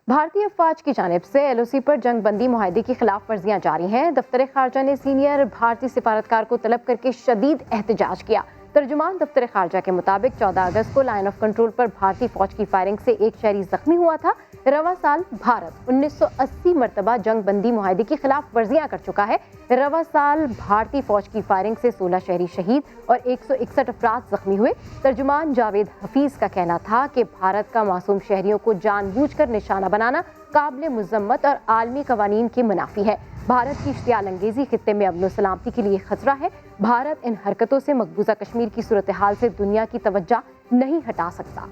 भारतीय अफवाज की जानिब से LOC पर जंग बंदी मुआहदे की खिलाफ वर्जियां जारी हैं। दफ्तर खारजा ने सीनियर भारतीय सिफारतकार को तलब करके शदीद एहतजाज किया। तर्जुमान दफ्तर खारजा के मुताबिक 14 अगस्त को लाइन ऑफ कंट्रोल पर भारतीय फौज की फायरिंग से एक शहरी जख्मी हुआ था। रवा साल भारत 1980 मरतबा जंग बंदी मुआहदे की खिलाफ वर्जियां कर चुका है। रवा साल भारतीय फौज की फायरिंग से 16 शहरी शहीद और 161 अफराद जख्मी हुए। तर्जुमान जावेद हफीज का कहना था कि भारत का मासूम शहरियों को जानबूझकर निशाना बनाना काबिल मुजम्मत और आलमी कवानीन के मुनाफी है। भारत की इश्तियाल अंगेजी खित्ते में अमन सलामती के लिए खतरा है। भारत इन हरकतों से मकबूजा कश्मीर की सूरत हाल से दुनिया की तवज्जो नहीं हटा सकता।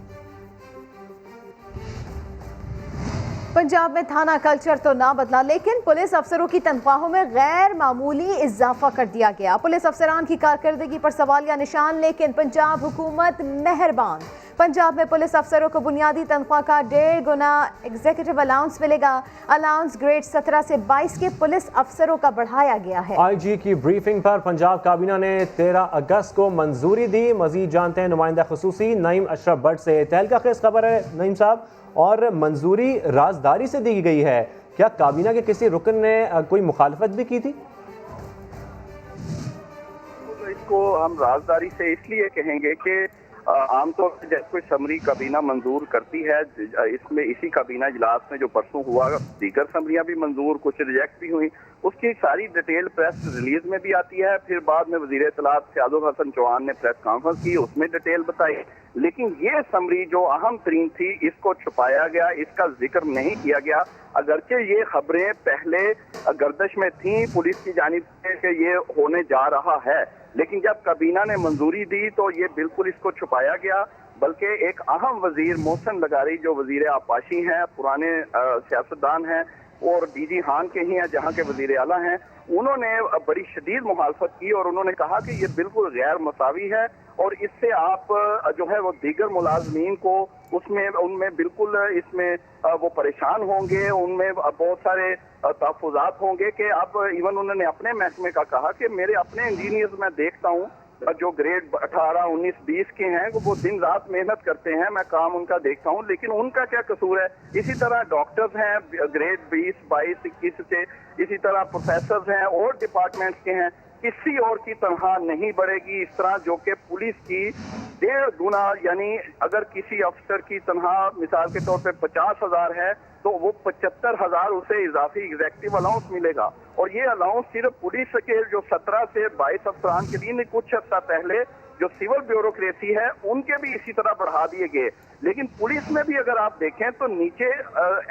पंजाब में थाना कल्चर तो ना बदला, लेकिन पुलिस अफसरों की तनख्वाहों में गैर मामूली इजाफा कर दिया गया। पुलिस अफसरान की कारकर्दगी पर सवालिया निशान, लेकिन पंजाब हुकूमत मेहरबान। पंजाब में पुलिस अफसरों को बुनियादी तनख्वाह का 1.5 गुना एग्जीक्यूटिव अलाउंस मिलेगा। अलाउंस ग्रेड 17 से 22 के पुलिस अफसरों का बढ़ाया गया है। IG की ब्रीफिंग पर पंजाब काबीना ने 13 अगस्त को मंजूरी दी। मजीद जानते हैं नुमाइंदा खुसूसी नईम अशरफ भट्ट से। तहलका खेज खबर है नईम साहब, और मंजूरी राजदारी से दी गई है। क्या काबीना के किसी रुकन ने कोई मुखालफत भी की थी? तो इसको हम राजदारी से इसलिए कहेंगे कि आमतौर पर जब कोई समरी काबीना मंजूर करती है, इसमें इसी काबीना इजलास में जो परसों हुआ दीगर समरियां भी मंजूर, कुछ रिजेक्ट भी हुई, उसकी सारी डिटेल प्रेस रिलीज में भी आती है। फिर बाद में वजीर इत्तलात सियादुल हसन चौहान ने प्रेस कॉन्फ्रेंस की, उसमें डिटेल बताई। लेकिन ये समरी जो अहम तरीन थी, इसको छुपाया गया, इसका जिक्र नहीं किया गया। अगरचे ये खबरें पहले गर्दश में थी पुलिस की जानिब से कि ये होने जा रहा है, लेकिन जब काबीना ने मंजूरी दी तो ये बिल्कुल इसको छुपाया गया। बल्कि एक अहम वजीर मोहसिन लगारी जो वजीर आपाशी हैं, पुराने सियासतदान हैं और DG खान के ही हैं, जहाँ के वजीर आला हैं, उन्होंने बड़ी शदीद मुखालफत की और उन्होंने कहा कि ये बिल्कुल गैर मसावी है और इससे आप जो है वो दीगर मुलाजमीन को उनमें बिल्कुल इसमें वो परेशान होंगे, उनमें बहुत सारे तहफ़्फ़ुज़ात होंगे कि आप इवन उन्होंने अपने महकमे का कहा कि मेरे अपने इंजीनियर्स मैं देखता हूँ जो ग्रेड 18, 19, 20 के हैं, वो दिन रात मेहनत करते हैं, मैं काम उनका देखता हूँ, लेकिन उनका क्या कसूर है। इसी तरह डॉक्टर्स हैं ग्रेड 20, 22, 21 से, इसी तरह प्रोफेसर्स हैं और डिपार्टमेंट्स के हैं, किसी और की तनख्वाह नहीं बढ़ेगी इस तरह जो कि पुलिस की 1.5 गुना। यानी अगर किसी अफसर की तनख्वाह मिसाल के तौर पे 50,000 है तो वो 75,000 उसे इजाफी एग्जीक्यूटिव अलाउंस मिलेगा। और ये अलाउंस सिर्फ पुलिस के जो 17 से 22 अफसरान के लिए नहीं, कुछ अर्सा पहले जो सिविल ब्यूरोक्रेसी है उनके भी इसी तरह बढ़ा दिए गए। लेकिन पुलिस में भी अगर आप देखें तो नीचे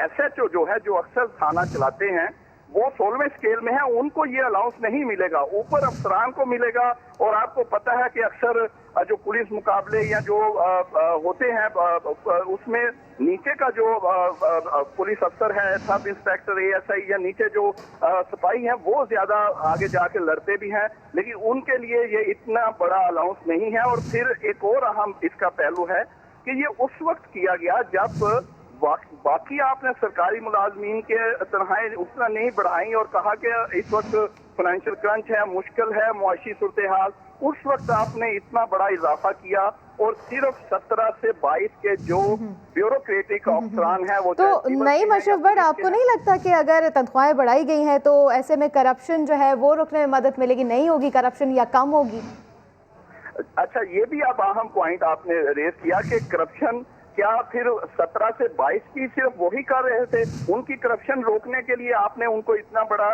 SHO जो है, जो अक्सर थाना चलाते हैं, वो 16वें स्केल में है, उनको ये अलाउंस नहीं मिलेगा, ऊपर अफसरान को मिलेगा। और आपको पता है कि अक्सर जो पुलिस मुकाबले या जो होते हैं उसमें नीचे का जो पुलिस अफसर है, सब इंस्पेक्टर, ASI या नीचे जो सिपाही हैं, वो ज्यादा आगे जाके लड़ते भी हैं, लेकिन उनके लिए ये इतना बड़ा अलाउंस नहीं है। और फिर एक और अहम इसका पहलू है कि ये उस वक्त किया गया जब बाकी आपने सरकारी मुलाजमीन के तनख्वाहें उतना नहीं बढ़ाई और कहा कि इस वक्त फाइनेंशियल क्रंच है, मुश्किल है मुआशी सूरत हाल, उस वक्त आपने इतना बड़ा इजाफा किया और सिर्फ 17 से 22 के जो ब्यूरोक्रेटिक अफसरान है वो। तो नईम अशरफ भट्ट, आपको नहीं लगता कि अगर तनख्वाहें बढ़ाई गई हैं तो ऐसे में करप्शन जो है वो रुकने में मदद मिलेगी, नहीं होगी करप्शन या कम होगी? अच्छा, ये भी अब अहम पॉइंट आपने रेज किया कि करप्शन क्या फिर 17 से 22 की सिर्फ वही कर रहे थे? उनकी करप्शन रोकने के लिए आपने उनको इतना बड़ा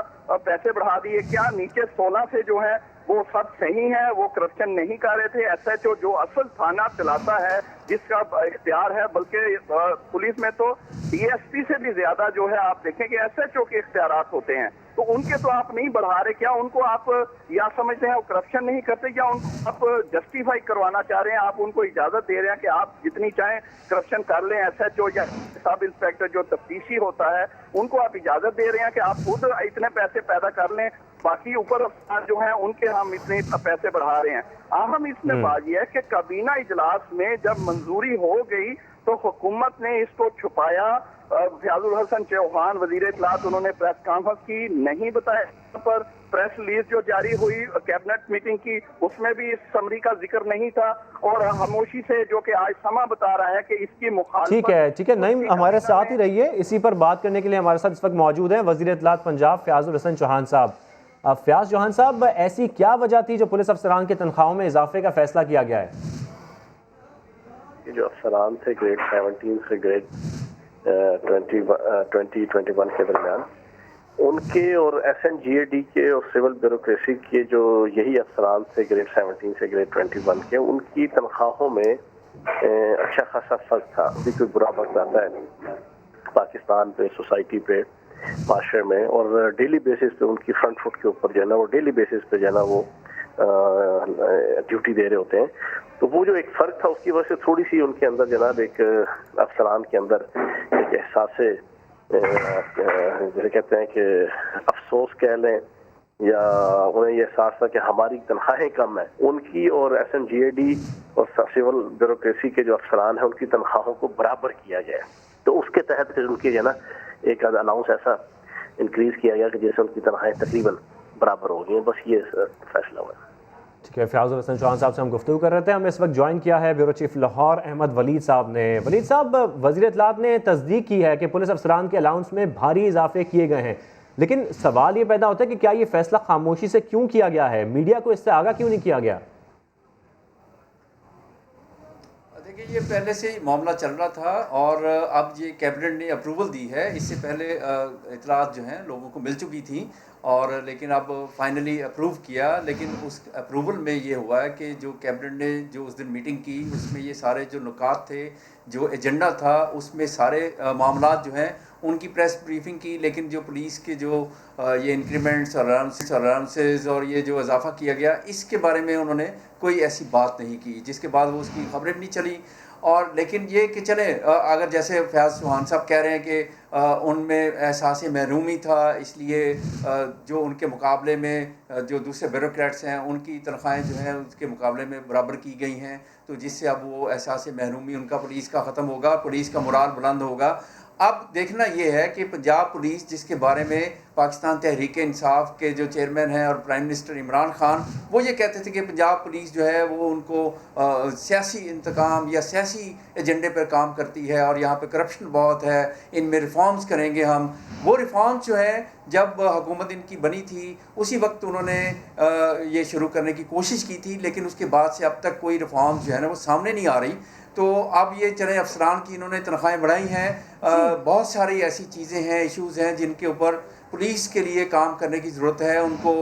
पैसे बढ़ा दिए क्या? नीचे 16 से जो है वो सब सही है, वो करप्शन नहीं कर रहे थे। SHO जो असल थाना चलाता है, जिसका इख्तियार है, बल्कि पुलिस में तो DSP से भी ज्यादा जो है आप देखें कि SHO के इख्तियारात होते हैं, तो उनके तो आप नहीं बढ़ा रहे। क्या उनको आप या समझते हैं वो करप्शन नहीं करते, या उनको आप जस्टिफाई करवाना चाह रहे हैं, आप उनको इजाजत दे रहे हैं कि आप जितनी चाहें करप्शन कर लें? SHO या सब इंस्पेक्टर जो तफ्तीशी होता है, उनको आप इजाजत दे रहे हैं कि आप खुद इतने पैसे पैदा कर लें, बाकी ऊपर अफसर जो हैं उनके हम इतने पैसे बढ़ा रहे हैं। अहम इसमें बात यह है कि काबीना इजलास में जब मंजूरी हो गई तो हुकूमत ने इसको छुपाया फयाजुल हसन चौहान वजीर इत्तलात, उन्होंने प्रेस कॉन्फ्रेंस की, नहीं बताया पर प्रेस रिलीज जो जारी हुई कैबिनेट मीटिंग की, उसमें भी इस समरी का जिक्र नहीं था और खामोशी से, जो कि आज समा बता रहा है कि इसकी मुखालफत। ठीक है नईम, हमारे साथ ही रहिए। इसी पर बात करने के लिए हमारे साथ इस वक्त मौजूद हैं वजीर इत्तलात पंजाब फयाजुल हसन चौहान साहब। फयाज चौहान साहब, ऐसी क्या वजह थी जो पुलिस अफसरान की तनख्वाहों में इजाफे का फैसला किया गया है? जो अफसरान थे ग्रेड 17 से ग्रेड 2021 के दरमियान, उनके और SNGAD के और सिविल ब्यूरोक्रेसी के जो यही अफसरान थे ग्रेड 17 से ग्रेड 21 के, उनकी तनख्वाहों में अच्छा खासा फर्क था। अभी कोई बुरा वक्त आता है पाकिस्तान पे, सोसाइटी पे, माशरे में, और डेली बेसिस पे उनकी फ्रंट फुट के ऊपर जो है ना, वो डेली बेसिस पे जो है ना वो ड्यूटी दे रहे होते हैं। तो वो जो एक फ़र्क था, उसकी वजह से थोड़ी सी उनके अंदर जनाब एक अफसरान के अंदर एक एहसास, जैसे कहते हैं कि अफसोस कह लें, या उन्हें ये एहसास था कि हमारी तनख्वाहें कम है। उनकी और SNGAD और सिविल ब्यूरोक्रेसी के जो अफसरान हैं, उनकी तनख्वाहों को बराबर किया गया। तो उसके तहत फिर उनकी जो है ना एक अनाउंस ऐसा इंक्रीज किया गया कि जैसे उनकी तनख्वाहें तकरीबन बराबर हो गई हैं। बस ये फैसला हुआ। ठीक है, फयाजुल हसन चौहान साहब से हम गुफ्तगू कर रहे थे। हम इस वक्त ज्वाइन किया है ब्यूरो चीफ लाहौर अहमद वलीद साहब ने। वलीद साहब, वज़ीर इत्तलात ने तस्दीक की है कि पुलिस अफसरान के अलाउंस में भारी इजाफे किए गए हैं, लेकिन सवाल ये पैदा होता है कि क्या ये फैसला खामोशी से क्यों किया गया है? मीडिया को इससे आगाह क्यों नहीं किया गया? देखिए, ये पहले से ही मामला चल रहा था और अब ये कैबिनेट ने अप्रूवल दी है। इससे पहले इतलात जो हैं लोगों को मिल चुकी थी, और लेकिन अब फाइनली अप्रूव किया। लेकिन उस अप्रूवल में ये हुआ है कि जो कैबिनेट ने जो उस दिन मीटिंग की, उसमें ये सारे जो नुकात थे, जो एजेंडा था, उसमें सारे मामलात जो हैं उनकी प्रेस ब्रीफिंग की। लेकिन जो पुलिस के जो ये इंक्रीमेंट्स, अलाउंसेस और ये जो इजाफा किया गया, इसके बारे में उन्होंने कोई ऐसी बात नहीं की, जिसके बाद वो उसकी खबरें भी नहीं चली। और लेकिन ये कि चले, अगर जैसे फयाज चौहान साहब कह रहे हैं कि उनमें एहसास महरूमी था, इसलिए जो उनके मुकाबले में जो दूसरे ब्यूरोक्रेट्स हैं उनकी तनख्वाहें जो हैं उसके मुकाबले में बराबर की गई हैं, तो जिससे अब वो एहसास महरूमी उनका पुलिस का ख़त्म होगा, पुलिस का मोराल बुलंद होगा। अब देखना ये है कि पंजाब पुलिस, जिसके बारे में पाकिस्तान तहरीक इंसाफ के जो चेयरमैन हैं और प्राइम मिनिस्टर इमरान खान, वो ये कहते थे कि पंजाब पुलिस जो है वो उनको सियासी इंतकाम या सियासी एजेंडे पर काम करती है और यहाँ पे करप्शन बहुत है, इनमें रिफॉर्म्स करेंगे हम। वो रिफॉर्म्स जो है जब हुकूमत इनकी बनी थी उसी वक्त उन्होंने ये शुरू करने की कोशिश की थी, लेकिन उसके बाद से अब तक कोई रिफॉर्म्स जो है ना वो सामने नहीं आ रही। तो अब ये चले अफसरान की इन्होंने तनख्वाहें बढ़ाई हैं। बहुत सारी ऐसी चीज़ें हैं, इश्यूज़ हैं जिनके ऊपर पुलिस के लिए काम करने की ज़रूरत है। उनको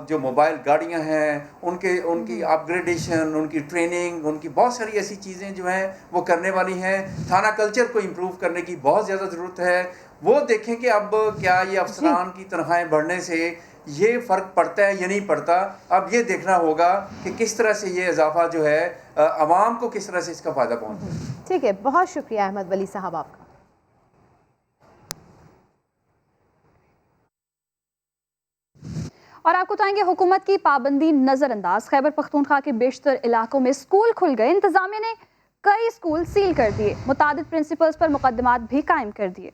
जो मोबाइल गाड़ियां हैं उनकी अपग्रेडेशन, उनकी ट्रेनिंग, उनकी बहुत सारी ऐसी चीज़ें जो हैं वो करने वाली हैं। थाना कल्चर को इम्प्रूव करने की बहुत ज़्यादा ज़रूरत है। वो देखें कि अब क्या ये अफसरान की तनख्वाहें बढ़ने से ये फ़र्क पड़ता है या नहीं पड़ता। अब ये देखना होगा कि किस तरह से ये इजाफा जो है आवाम को किस तरह से इसका फ़ायदा पहुँचे। ठीक है, बहुत शुक्रिया अहमद वली साहब आपका। और आपको बताएंगे, हुकूमत की पाबंदी नज़रअंदाज, खैबर पख्तूनख्वा के बेशतर इलाकों में स्कूल खुल गए। इंतजामिया ने कई स्कूल सील कर दिए, मुतादिद प्रिंसिपल्स पर मुकदमात भी कायम कर दिए।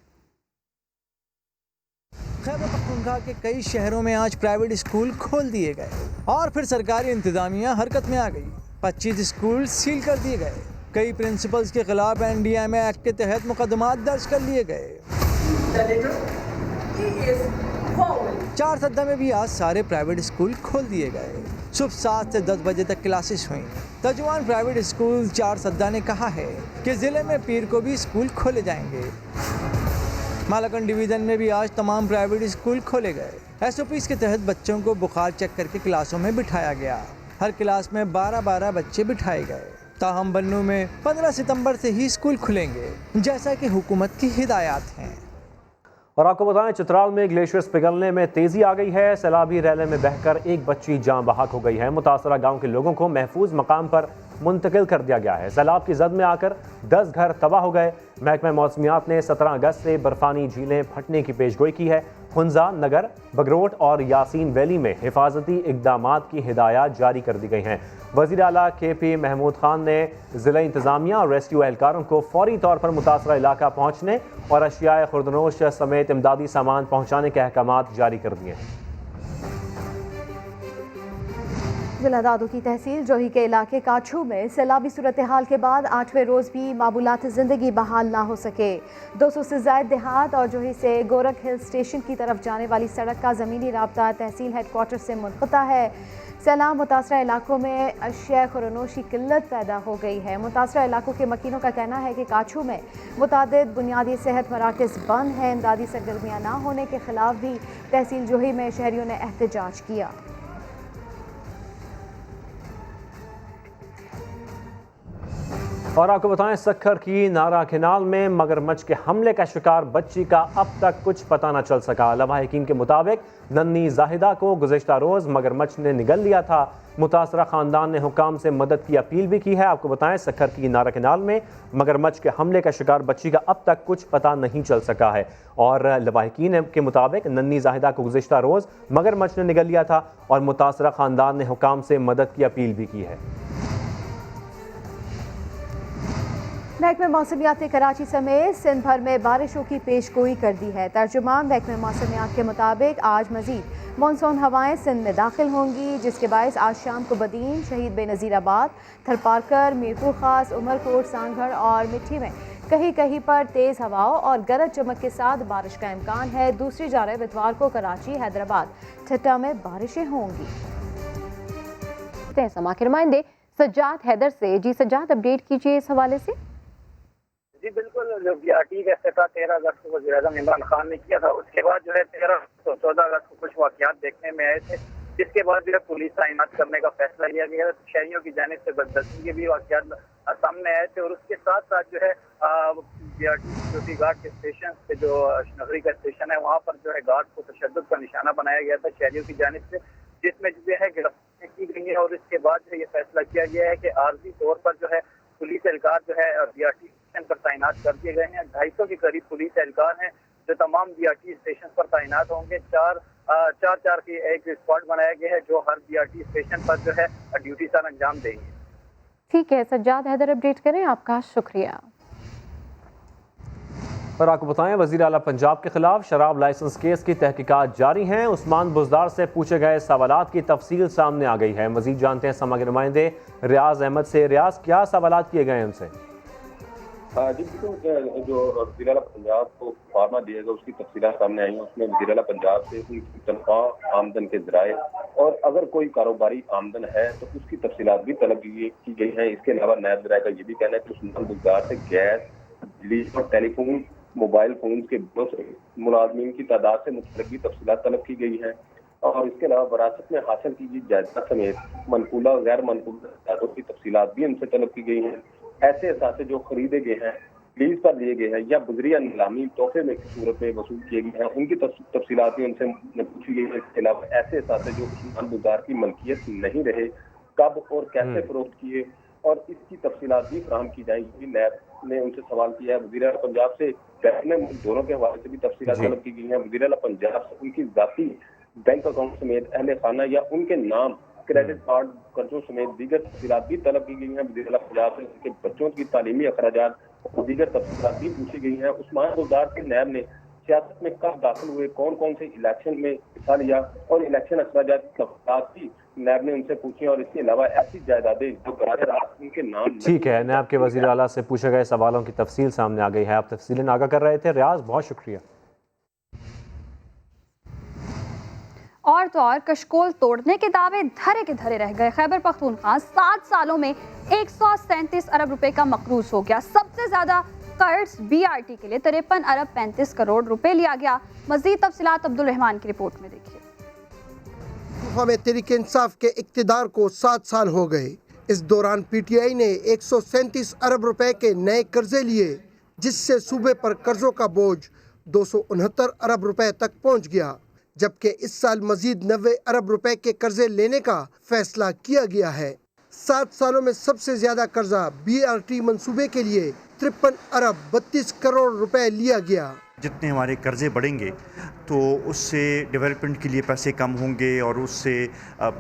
खैबर पख्तूनख्वा के कई शहरों में आज प्राइवेट स्कूल खोल दिए गए और फिर सरकारी इंतजामिया हरकत में आ गई। 25 स्कूल सील कर दिए गए। कई प्रिंसिपल्स के खिलाफ NDMA एक्ट के तहत मुकदमात दर्ज कर लिए गए। 4 सद्दा में भी आज सारे प्राइवेट स्कूल खोल दिए गए। सुबह 7 से 10 बजे तक क्लासेस हुई। तर्जुमान प्राइवेट स्कूल 4 सद्दा ने कहा है कि जिले में पीर को भी स्कूल खोले जाएंगे। मालाकंड डिवीज़न में भी आज तमाम प्राइवेट स्कूल खोले गए। SOPs के तहत बच्चों को बुखार चेक करके क्लासों में बिठाया गया। हर क्लास में 12-12 बच्चे बिठाए गए। ताहम बन्नू में 15 सितंबर से ही स्कूल खुलेंगे, जैसा कि हुकूमत की हिदायत हैं। और आपको बताएं, चित्राल में ग्लेशियर्स पिघलने में तेजी आ गई है। सैलाबी रैले में बहकर एक बच्ची जान बहक हो गई है। मुतासरा गांव के लोगों को महफूज मकाम पर मुंतकिल कर दिया गया है। सैलाब की जद में आकर 10 घर तबाह हो गए। महकमा मौसमियात ने 17 अगस्त से बर्फानी झीलें फटने की पेशगोई की है। हुंजा, नगर, बगरोट और यासीन वैली में हिफाजती इकदामात की हिदायत जारी कर दी गई हैं। वज़ीर आला KP महमूद खान ने ज़िला इंतज़ामिया और रेस्क्यू एहलकारों को फौरी तौर पर मुतासरा इलाका पहुँचने और अशियाए खुर्दनोश समेत इमदादी सामान पहुँचाने के अहकामात जारी कर दिए हैं। जिला दादू की तहसील जोही के इलाके काछू में सैलाबी सूरत हाल के बाद 8वें रोज़ भी मामूलात ज़िंदगी बहाल ना हो सके। 200 से ज़ायद देहात और जोही से गोरख हिल स्टेशन की तरफ जाने वाली सड़क का ज़मीनी राब्ता तहसील हेडक्वार्टर से मुनक़ता है। सैलाब मुतासरा इलाकों में अशिया खुरनोश की किल्लत पैदा हो गई है। मुतासरा इलाकों के मकीनों का कहना है कि काछू में मुतादिद बुनियादी सेहत मराकज़ बंद हैं। इमदादी सरगर्मियाँ ना होने के खिलाफ भी तहसील जोही में शहरियों ने एहतजाज किया। और आपको बताएं, सक्खर की नारा केनाल में मगरमच्छ के हमले का शिकार बच्ची का अब तक कुछ पता न चल सका। लवाहिकीन के मुताबिक नन्ही जाहिदा को गुज़िश्ता रोज़ मगरमच्छ ने निगल लिया था। मुतासरा ख़ानदान ने हुकाम से मदद की अपील भी की है। आपको बताएं, सक्खर की नारा केनाल में मगरमच्छ के हमले का शिकार बच्ची का अब तक कुछ पता नहीं चल सका है। और लवाहिकीन के मुताबिक नन्ही जाहिदा को गुज़िश्ता रोज़ मगरमच्छ ने निगल लिया था और मुतासरा ख़ानदान ने हुकाम से मदद की अपील भी की है। महकमे मौसमियात ने कराची समेत सिंध भर में बारिशों की पेशगोई कर दी है। तर्जुमान महकमे मौसमियात के मुताबिक आज मजीद मानसून हवाएं सिंध में दाखिल होंगी, जिसके बायस आज शाम को बदीन, शहीद बेनज़ीराबाद, थरपारकर, मीरपुर खास, उमरकोट, सांगढ़ और मिट्टी में कहीं कहीं पर तेज़ हवाओं और गरज चमक के साथ बारिश का इम्कान है। दूसरी जानब इतवार को कराची, हैदराबाद, ठट्टा में बारिशें होंगी। समा के नुमाइंदे सज्जाद हैदर से। जी सज्जाद, अपडेट कीजिए इस हवाले से। जी बिल्कुल, जो BRT का इफ्तिताह 13 अगस्त को वज़ीर-ए-आज़म इमरान खान ने किया था, उसके बाद जो है 14 अगस्त को कुछ वाक़यात देखने में आए थे, जिसके बाद जो है पुलिस तैनात करने का फैसला लिया गया। शहरियों की जानिब से बददस्ती के भी वाक़यात सामने आए थे और उसके साथ साथ जो है BRT सिक्योरिटी गार्ड के स्टेशन से, जो नगरी का स्टेशन है, वहाँ पर जो है गार्ड को तशद्दुद का निशाना बनाया गया था शहरियों की जानिब से, जिसमें जो है गिरफ्तारियां की गई है। और इसके बाद जो ये फैसला किया गया है कि आर्जी तौर पर जो है पुलिस एहलकार जो है BRT स्टेशन पर तैनात कर दिए गए हैं। 250 के करीब पुलिस एहलकार हैं जो तमाम BRT स्टेशन पर तैनात होंगे। चार की एक स्क्वाड बनाया गया है जो हर BRT स्टेशन पर जो है ड्यूटी सर अंजाम देंगे। ठीक है सज्जाद हैदर, अपडेट करें, आपका शुक्रिया। और आपको बताएं, वज़ीर आला पंजाब के खिलाफ शराब लाइसेंस केस की तहकीकात जारी हैं। उस्मान बुज़दार से पूछे गए सवालात की तफसील सामने आ गई है। मजीद जानते हैं समा के नुमाइंदे रियाज अहमद से। रियाज, क्या सवालात किए गए उनसे? जी बिल्कुल, जो वज़ीर आला पंजाब को फार्मा दिया गया उसकी तफसीलात सामने आई हैं। उसमें वज़ीर आला पंजाब से उनकी तनख्वाह, आमदन के ज़राए और अगर कोई कारोबारी आमदन है तो उसकी तफसीलात भी तलब की गई हैं। इसके अलावा नायब ज़राए का ये भी कहना है कि उस्मान बुज़दार से गैस, बिजली और टेलीफोन, मोबाइल फोन के मुलाजमीन की तादाद से मुतल्लिक़ भी तफसीलात तलब की गई है। और इसके अलावा वरासत में हासिल की गई जायदाद समेत मनकूला और गैर मनकूला जायदादों की तफसीलात भी उनसे तलब की गई हैं। ऐसे असासे जो खरीदे गए हैं, लीज पर लिए गए हैं या गुजरिया नीलामी तोहफे में की सूरत में वसूल किए गए हैं, उनकी तफसीलात भी उनसे पूछी गई है। इसके अलावा ऐसे असासे जो उस्मान बुज़दार की मलकियत नहीं रहे, कब और कैसे फरोख्त किए और इसकी तफसीलात भी फराहम की जाएगी। नैब ने उनसे सवाल किया है। वज़ीर आला पंजाब से दोनों के हवाले से भी तफसीलात तलब की गई हैं। वज़ीर आला पंजाब से उनकी जाती बैंक अकाउंट समेत अहले खाना या उनके नाम क्रेडिट कार्ड कर्जों समेत दीगर तफसीलात भी तलब की गई हैं। वज़ीर आला पंजाब से उनके बच्चों की तालीमी अखराजात और दीगर तफसीलात भी पूछी गई हैं। उस्मान बुज़दार के नैब ने सियासत में कब दाखिल हुए, कौन कौन से इलेक्शन में हिस्सा लिया और इलेक्शन अखराजात की तफसीलात भी नैब ने उनसे पूछी। और इसके अलावा ऐसी जायदादें जो बराह रास्त उनके नाम। ठीक है, नैब के वज़ीर आला से पूछे गए सवालों की तफसील सामने आ गई है। आप तफसीलन आगाह कर रहे थे रियाज, बहुत शुक्रिया। और तो और कशकोल तोड़ने के दावे धरे के धरे रह गए। खैबर पख्तूनख्वा 7 सालों में 137 अरब रुपए का मकरूज हो गया। सबसे ज्यादा कर्ज BRT के लिए 53 अरब 35 करोड़ रुपए लिया गया। मजीद तफसीलात अब्दुल रहमान की रिपोर्ट में देखिए। में तहरीक इंसाफ के इक्तिदार को 7 साल हो गए। इस दौरान PTI ने 137 अरब रुपए के नए कर्जे लिए, जिससे सूबे पर कर्जों का बोझ 269 अरब रुपए तक पहुंच गया। जबकि इस साल मजीद 90 अरब रुपए के कर्जे लेने का फैसला किया गया है। 7 सालों में सबसे ज्यादा कर्जा BRT मंसूबे के लिए 53 अरब 32 करोड़ रुपए लिया गया। जितने हमारे कर्जे बढ़ेंगे तो उससे डेवलपमेंट के लिए पैसे कम होंगे और उससे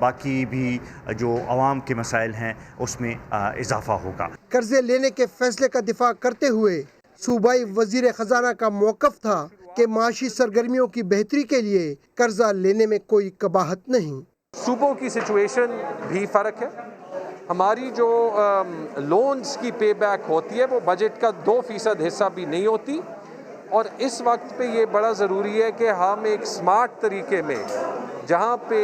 बाकी भी जो आवाम के मसाइल हैं उसमें इजाफा होगा। कर्जे लेने के फैसले का दिफा करते हुए सूबाई वजीर खजाना का मौक़िफ़ था कि माशी सरगर्मियों की बेहतरी के लिए कर्जा लेने में कोई कबाहत नहीं। सूबों की सिचुएशन भी फ़र्क है। हमारी जो लोन्स की पे बैक होती है वो बजट का 2% हिस्सा भी नहीं होती, और इस वक्त पे ये बड़ा ज़रूरी है कि हम एक स्मार्ट तरीके में जहाँ पे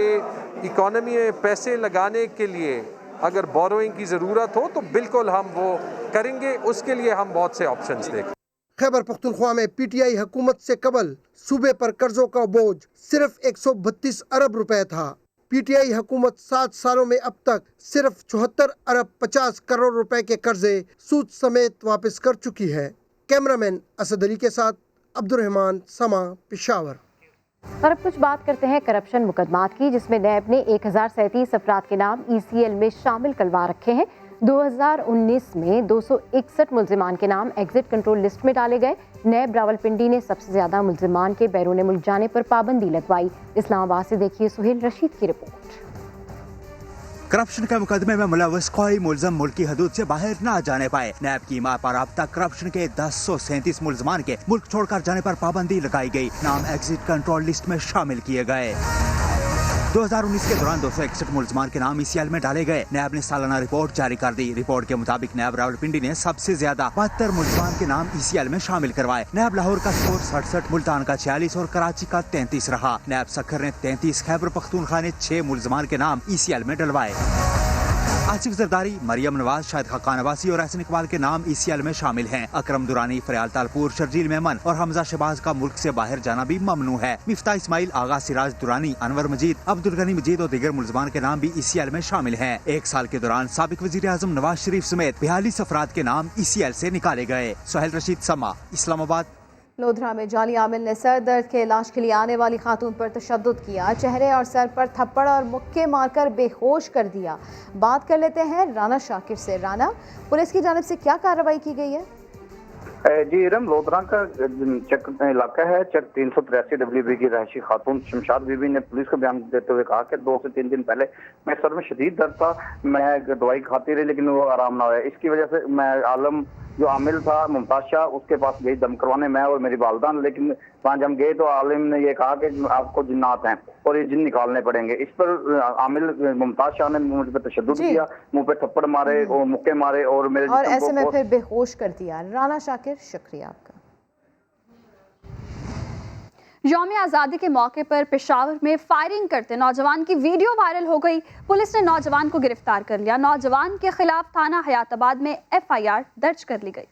इकोनॉमी में पैसे लगाने के लिए अगर बोरोइंग की ज़रूरत हो तो बिल्कुल हम वो करेंगे। उसके लिए हम बहुत से ऑप्शंस देखें। खैबर पख्तूनख्वा में PTI हुकूमत से कबल सूबे पर कर्जों का बोझ सिर्फ 132 अरब रुपए था। PTI हुकूमत 7 सालों में अब तक सिर्फ 74 अरब 50 करोड़ रुपए के कर्जे सूद समेत वापस कर चुकी है। कैमरामैन असद अली के साथ अब्दुर्रहमान, समा, पेशावर। और अब कुछ बात करते हैं करप्शन मुकदमात की, जिसमें नैब ने 1037 अफराद के नाम ECL में शामिल करवा रखे हैं। 2019 में 261 मुल्जिमान के नाम एग्जिट कंट्रोल लिस्ट में डाले गए। नैब रावलपिंडी ने सबसे ज्यादा मुल्जिमान के बैरून मुल्क जाने पर पाबंदी लगवाई। इस्लामाबाद से देखिए सुहेल रशीद की रिपोर्ट। करप्शन के मुकदमे में मुलव्वस कोई मुल्ज़म मुल्क की हदूद से बाहर न जाने पाए। नैब की मां पर अब तक करप्शन के 1037 मुल्ज़मान के मुल्क छोड़कर जाने पर पाबंदी लगाई गई। नाम एग्जिट कंट्रोल लिस्ट में शामिल किए गए। 2019 के दौरान 261 मुल्ज़मान के नाम ECL में डाले गए। नैब ने सालाना रिपोर्ट जारी कर दी। रिपोर्ट के मुताबिक नैब रावलपिंडी ने सबसे ज्यादा 72 मुल्ज़मान के नाम ECL में शामिल करवाए। नैब लाहौर का स्कोर 67, मुल्तान का 46 और कराची का 33 रहा। नैब सक्खर ने 33, खैबर पख्तूनख्वा ने 6 मुल्ज़मान के नाम ECL में डलवाए। आसिफ जरदारी, मरियम नवाज, शाहिद खान अब्बासी और एहसन इकबाल के नाम ECL में शामिल हैं। अकरम दुरानी, फरियाल तालपुर, शर्जील मेमन और हमजा शहबाज का मुल्क से बाहर जाना भी ममनू है। मिफ्ता इस्माइल, आगा सिराज दुरानी, अनवर मजीद, अब्दुल गनी मजीद और दीगर मुल्ज़मान के नाम भी ECL में शामिल हैं। 1 साल के दौरान साबिक वज़ीर आज़म नवाज शरीफ समेत 42 अफराद के नाम ECL से निकाले गए। सुहेल रशीद, समा, इस्लामाबाद। लोधरा में जाली आमिल ने सर दर्द के इलाज के लिए आने वाली खातून पर तशद्दुद किया। चेहरे और सर पर थप्पड़ और मुक्के मारकर बेहोश कर दिया। बात कर लेते हैं राना शाकिर से। राना, पुलिस की जानिब से क्या कार्रवाई की गई है? जी इरम, लोधरा का चक इलाका है। चक 383 WB की रहायशी खातून शमशाद बीबी ने पुलिस को बयान देते हुए कहा कि 2 से 3 दिन पहले मैं सर में शदीद दर्द था, मैं दवाई खाती रही लेकिन वो आराम ना हुआ। इसकी वजह से मैं आलम जो आमिल था मुमताज शाह उसके पास गई दम करवाने, मैं और मेरी वालदा। लेकिन वहाँ जब गए तो आलिम ने ये कहा कि आपको जिन्नात हैं और ये जिन निकालने पड़ेंगे। इस पर आमिल मुमताज शाह ने मुझ पर तशद्दुद किया, मुंह पे थप्पड़ मारे और मुक्के मारे और मेरे और ऐसे में फिर बेहोश कर दिया। राना शाकिर, शुक्रिया आपका। यौम आज़ादी के मौके पर पेशावर में फायरिंग करते नौजवान की वीडियो वायरल हो गई। पुलिस ने नौजवान को गिरफ्तार कर लिया। नौजवान के खिलाफ थाना हयाताबाद में FIR दर्ज कर ली गई।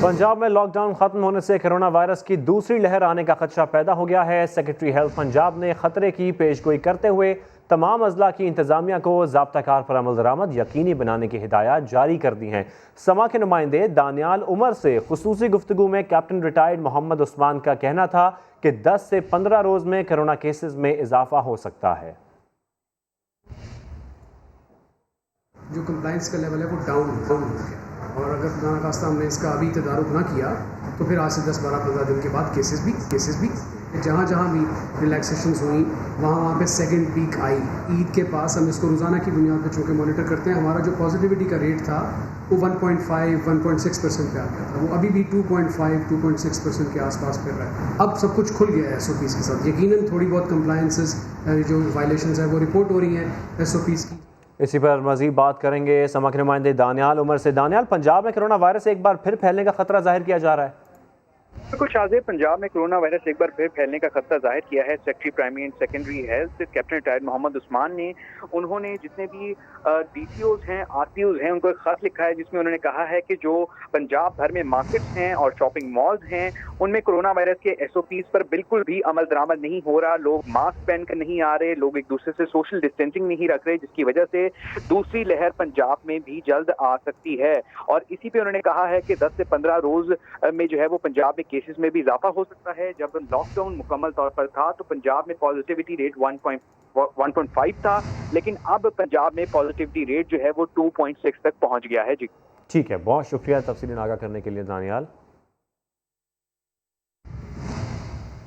पंजाब में लॉकडाउन खत्म होने से कोरोना वायरस की दूसरी लहर आने का खदशा पैदा हो गया है। सेक्रेटरी हेल्थ पंजाब ने खतरे की पेशगोई करते हुए तमाम अजला की इंतजामिया को ज़ाब्ता-कार पर अमल दरामद यकीनी बनाने की हिदायत जारी कर दी हैं। समा के नुमाइंदे दानियाल उमर से खुसूसी गुफ्तगू में कैप्टन रिटायर्ड मोहम्मद उस्मान का कहना था कि 10 से 15 रोज़ में कोरोना केसेस में इजाफा हो सकता है। जो कंप्लाइंस का लेवल है वो डाउन हो गया, और अगर खुदा न खास्ता हमने इसका अभी तदारुक ना किया तो फिर आज से 10, 12, 15 दिन के बाद केसेस भी जहाँ भी रिलैक्सेशंस हुई वहाँ पे सेकंड पीक आई। ईद के पास हम इसको रोज़ाना की बुनियाद पर चूँकि मॉनिटर करते हैं, हमारा जो पॉजिटिविटी का रेट था वो 1.5-1.6% पे आ गया था। वो अभी भी 2.5-2.6% के आसपास फिर रहा है। अब सब कुछ खुल गया है SOPs के साथ। यकीनन थोड़ी बहुत कंप्लायंसेस जो वायलेशंस है वो रिपोर्ट हो रही हैं SOPs की। इसी पर मजीद बात करेंगे समा के नुमाइंदे दानियाल उमर से। दानियाल, पंजाब में कोरोना वायरस एक बार फिर फैलने का खतरा जाहिर किया जा रहा है। बिल्कुल शाहजेब, पंजाब में कोरोना वायरस एक बार फिर फैलने का खतरा जाहिर किया है। Secretary primary and secondary health captain retired Mohammad Usman ने उन्होंने जितने भी डीसीओज हैं, आरपीओज हैं, उनको एक खत लिखा है जिसमें उन्होंने कहा है कि जो पंजाब भर में मार्केट्स हैं और शॉपिंग मॉल्स हैं उनमें कोरोना वायरस के एसओपीज पर बिल्कुल भी अमल दरामद नहीं हो रहा। लोग मास्क पहन कर नहीं आ रहे, लोग एक दूसरे से सोशल डिस्टेंसिंग नहीं रख रहे, जिसकी वजह से दूसरी लहर पंजाब में भी जल्द आ सकती है। और इसी पे उन्होंने कहा है कि 10 से 15 रोज में जो है वो पंजाब में केसेस में भी इजाफा हो सकता है। जब लॉकडाउन मुकम्मल तौर पर था तो पंजाब में पॉजिटिविटी रेट 1.5 था, लेकिन अब पंजाब में पॉजिटिविटी रेट जो है वो 2.6 तक पहुंच गया है। जी ठीक है, बहुत शुक्रिया तफसीली आगाह करने के लिए दानियाल।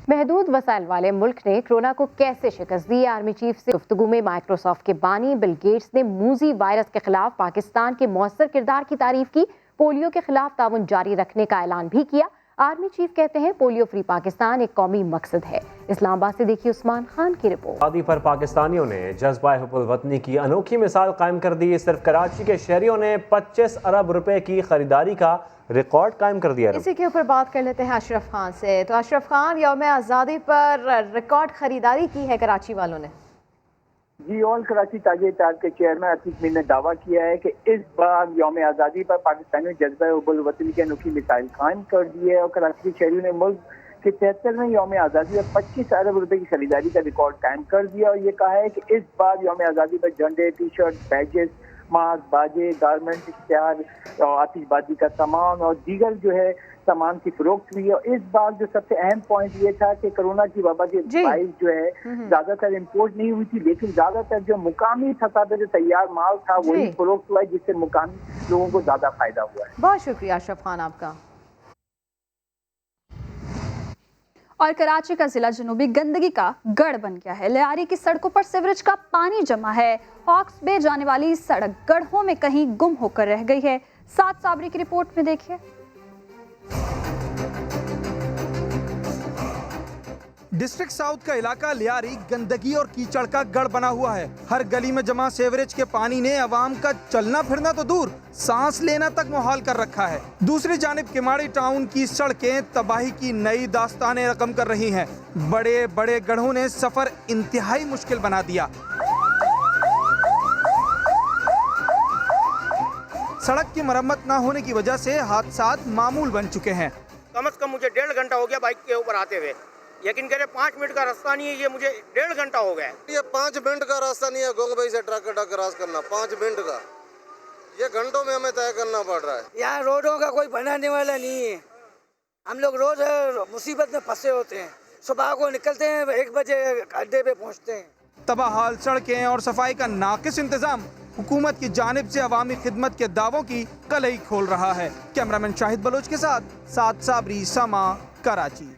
महदूद वसाइल वाले मुल्क ने कोरोना को कैसे शिकस्त दी, आर्मी चीफ से गुफ्तगू में माइक्रोसॉफ्ट के बानी बिल गेट्स ने मूजी वायरस के खिलाफ पाकिस्तान के मौसर किरदार की तारीफ की। पोलियो के खिलाफ ताउन जारी रखने का ऐलान भी किया। आर्मी चीफ कहते हैं पोलियो फ्री पाकिस्तान एक कौमी मकसद है। इस्लामाबाद से देखिए उस्मान खान की रिपोर्ट। शादी पर पाकिस्तानियों ने जज्बा हुब्बुल वतनी की अनोखी मिसाल कायम कर दी। सिर्फ कराची के शहरियों ने 25 अरब रुपए की खरीदारी का रिकॉर्ड कायम कर दिया। इसी के ऊपर बात कर लेते हैं अशरफ खान से। तो अशरफ खान, यौम आज़ादी पर रिकॉर्ड खरीदारी की है कराची वालों ने। जी, ऑल कराची ताजे इत्तेहाद के चेयरमैन अतीक मीर ने दावा किया है कि इस बार यौम आज़ादी पर पाकिस्तानी जज्बा हुब्बुल वतनी की अनोखी मिसाइल कायम कर दी है और कराची के शहरियों ने मुल्क के 73वें यौम आज़ादी पर 25 अरब रुपए की खरीदारी का रिकॉर्ड कायम कर दिया और ये कहा है कि इस बार यौम आज़ादी पर झंडे, टी शर्ट, बैजेस, मास्क, बाजे, गारमेंट, इश्तिहार और आतिशबाजी का सामान और दीगर जो है सामान की फरोख्त हुई है। और इस बार जो सबसे अहम पॉइंट ये था कि कोरोना की वबा के बाइस जो है ज्यादातर इम्पोर्ट नहीं हुई थी, लेकिन ज्यादातर जो मुकामी सतह पे जो तैयार माल था वही फरोख्त हुआ है, जिससे मुकामी लोगों को ज्यादा फायदा हुआ है। बहुत शुक्रिया अशरफ खान आपका। और कराची का जिला जनूबी गंदगी का गढ़ बन गया है। लियारी की सड़कों पर सीवरेज का पानी जमा है। हॉक्स बे जाने वाली सड़क गढ़ों में कहीं गुम होकर रह गई है। साथ साबरी की रिपोर्ट में देखिए। डिस्ट्रिक्ट साउथ का इलाका लियारी गंदगी और कीचड़ का गढ़ बना हुआ है। हर गली में जमा सीवरेज के पानी ने अवाम का चलना फिरना तो दूर, सांस लेना तक मुहाल कर रखा है। दूसरी जानिब किमाड़ी टाउन की सड़कें तबाही की नई दास्तानें रकम कर रही हैं। बड़े बड़े गढ़ों ने सफर इंतहाई मुश्किल बना दिया। सड़क की मरम्मत न होने की वजह से हादसात मामूल बन चुके हैं। कम से कम मुझे 1.5 घंटा हो गया बाइक के ऊपर आते हुए। यकीन करें 5 मिनट का रास्ता नहीं है, ये मुझे 1.5 घंटा हो गया। ये 5 मिनट का रास्ता नहीं है गोग भाई से ट्रक क्रॉस करना, 5 मिनट का, ये घंटों में हमें तय करना पड़ रहा है। यहाँ रोडों का कोई बनाने वाला नहीं है। हम लोग रोज मुसीबत में फंसे होते हैं। सुबह को निकलते हैं, 1 बजे अड्डे पे पहुँचते हैं। तबाहाल सड़कें और सफाई का नाकिस इंतजाम हुकूमत की जानिब से अवामी खिदमत के दावों की कलई खोल रहा है। कैमरामैन शाहिद बलोच के साथ साबरी, समा, कराची।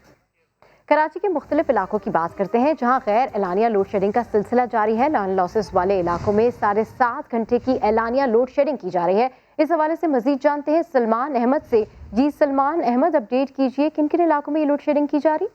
कराची के मुख्तलिफ इलाकों की बात करते हैं जहां गैर एलानिया लोड शेडिंग का सिलसिला जारी है। लैंड लॉसेस वाले इलाकों में 7.5 घंटे की एलानिया लोड शेडिंग की जा रही है। इस हवाले से मजीद जानते हैं सलमान अहमद से। जी सलमान अहमद, अपडेट कीजिए, किन किन इलाकों में ये लोड शेडिंग की जा रही?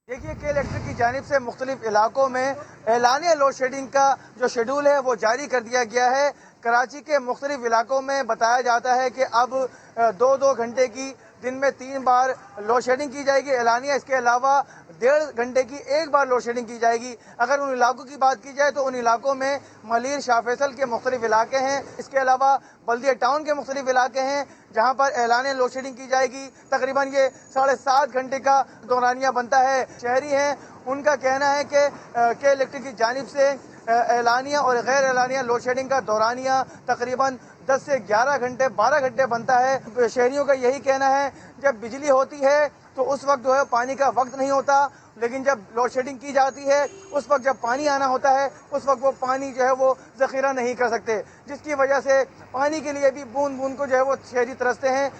देखिए कि इलेक्ट्रिक की जानिब से मुख्तलिफ इलाकों में एलानिया लोड शेडिंग का जो शेड्यूल है वो जारी कर दिया गया है। कराची के मुख्तलिफ इलाकों में बताया जाता है कि अब 2-2 घंटे की दिन में 3 बार लोड शेडिंग की जाएगी एलानिया। इसके अलावा 1.5 घंटे की 1 बार लोड शेडिंग की जाएगी। अगर उन इलाकों की बात की जाए तो उन इलाकों में मलीर, शाह फैसल के मुख्तलिफ इलाके हैं। इसके अलावा बल्दिया टाउन के मुख्तलिफ इलाके हैं जहाँ पर एलानिया लोड शेडिंग की जाएगी। तकरीबन ये 7.5 घंटे का दौरानिया बनता है। शहरी हैं, उनका कहना है कि इलेक्ट्रिक की जानिब से एलानिया और गैर एलानिया लोड शेडिंग का दौरानिया तकरीबन 10 से 11 घंटे 12 घंटे बनता है। शहरियों का यही कहना है जब बिजली होती है तो उस वक्त जो है पानी का वक्त नहीं होता, लेकिन जब लोड शेडिंग की जाती है उस वक्त जब पानी आना होता है उस वक्त वो पानी जो है वो ज़ख़ीरा नहीं कर सकते, जिसकी वजह से पानी के लिए भी बूंद बूंद को जो है वो शहरी तरसते हैं।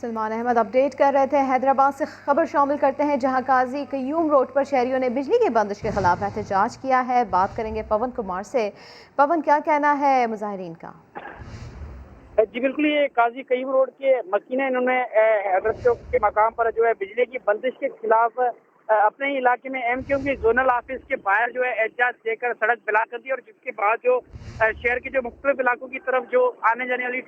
सलमान अहमद अपडेट कर रहे थे। हैदराबाद से खबर शामिल करते हैं जहां काजी कयूम रोड पर शहरियों ने बिजली की बंदिश के खिलाफ एहतजाज किया है। बात करेंगे पवन कुमार से। पवन, क्या कहना है मुजाहिरीन का? जी बिल्कुल, ये काजी कयूम रोड के मकीन इन्होंने हैदर चौक के मकाम पर जो है बिजली की बंदिश के खिलाफ अपने ही इलाके में MQ की जोनल ऑफिस के बाहर जो है एहतजाज देकर सड़क ब्लॉक कर दी और जिसके बाद जो शहर के जो मुख्तलिफ इलाकों की तरफ जो आने जाने वाली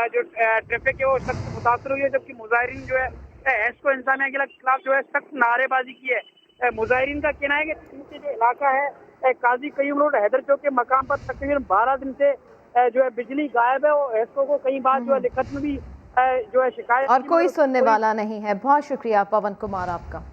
जो ट्रैफिक है वो सख्त मुतासर हुई है, जबकि मुजाहिरीन जो है एस्को इंतजामिया के खिलाफ जो है सख्त नारेबाजी की है। मुजाहिरीन का कहना है कि नीचे जो इलाका है काजी कयूम रोड हैदर चौक के मकाम पर तकरीबन 12 दिन से जो है बिजली गायब है और एस्को को कई बार जो है लिखत में भी जो है शिकायत और कोई सुनने वाला नहीं है। बहुत शुक्रिया पवन कुमार आपका।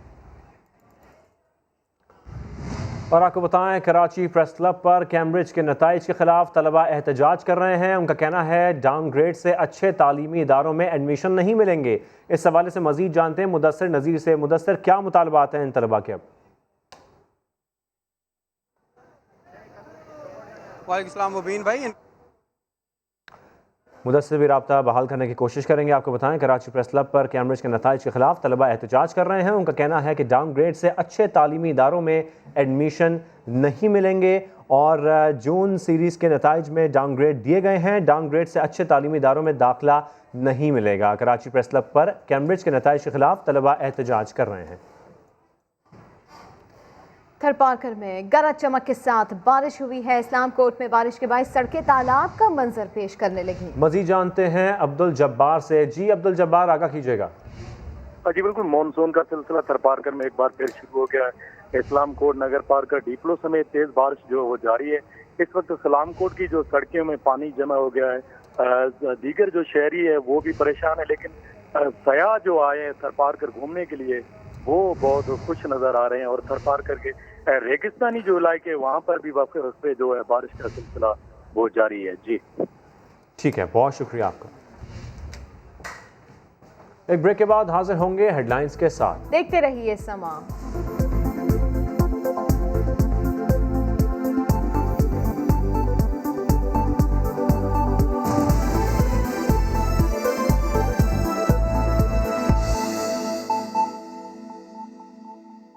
और आपको बताएं, कराची प्रेस क्लब पर कैम्ब्रिज के नताइज के खिलाफ तलबा एहतजाज कर रहे हैं। उनका कहना है डाउनग्रेड से अच्छे तालीमी इदारों में एडमिशन नहीं मिलेंगे। इस हवाले से मजीद जानते हैं मुदस्सिर नज़ीर से। मुदस्सिर, क्या मुतालबात हैं इन तलबा के? अब वालेकुम सलाम मुबीन भाई। मुदस्सिर भी रब्ता बहाल करने की कोशिश करेंगे। आपको बताएं, कराची प्रेस क्लब पर कैम्ब्रिज के नताइज के खिलाफ तलबा एहतजाज कर रहे हैं। उनका कहना है कि डाउनग्रेड से अच्छे तालीमी इदारों में एडमिशन नहीं मिलेंगे और जून सीरीज़ के नताइज में डाउनग्रेड दिए गए हैं। डाउनग्रेड से अच्छे तालीमी इदारों में दाखिला नहीं मिलेगा। कराची प्रेस क्लब पर कैम्ब्रिज के नताइज के खिलाफ तलबा एहतजाज कर रहे हैं। थरपारकर में गरज चमक के साथ बारिश हुई है। इस्लाम कोर्ट में बारिश के बाद सड़कें तालाब का मंजर पेश करने लगी। मजीद जानते हैं अब्दुल जब्बार से। जी अब्दुल जब्बार, आगाह कीजिएगा। जी बिल्कुल, मानसून का सिलसिला थरपारकर में एक बार फिर शुरू हो गया है। इस्लाम कोर्ट, नगर पार्कर, डीपलो समेत तेज बारिश जो है वो जारी है। इस वक्त इस्लाम कोर्ट की जो सड़कों में पानी जमा हो गया है। दीगर जो शहरी है वो भी परेशान है, लेकिन सयाह जो आए हैं थरपारकर घूमने के लिए वो बहुत खुश नजर आ रहे हैं। और थरपारकर के रेगिस्तानी जो इलाके वहाँ पर भी वक्फे जो है बारिश का सिलसिला वो जारी है। जी ठीक है, बहुत शुक्रिया आपका। एक ब्रेक के बाद हाजिर होंगे हेडलाइंस के साथ। देखते रहिए समा।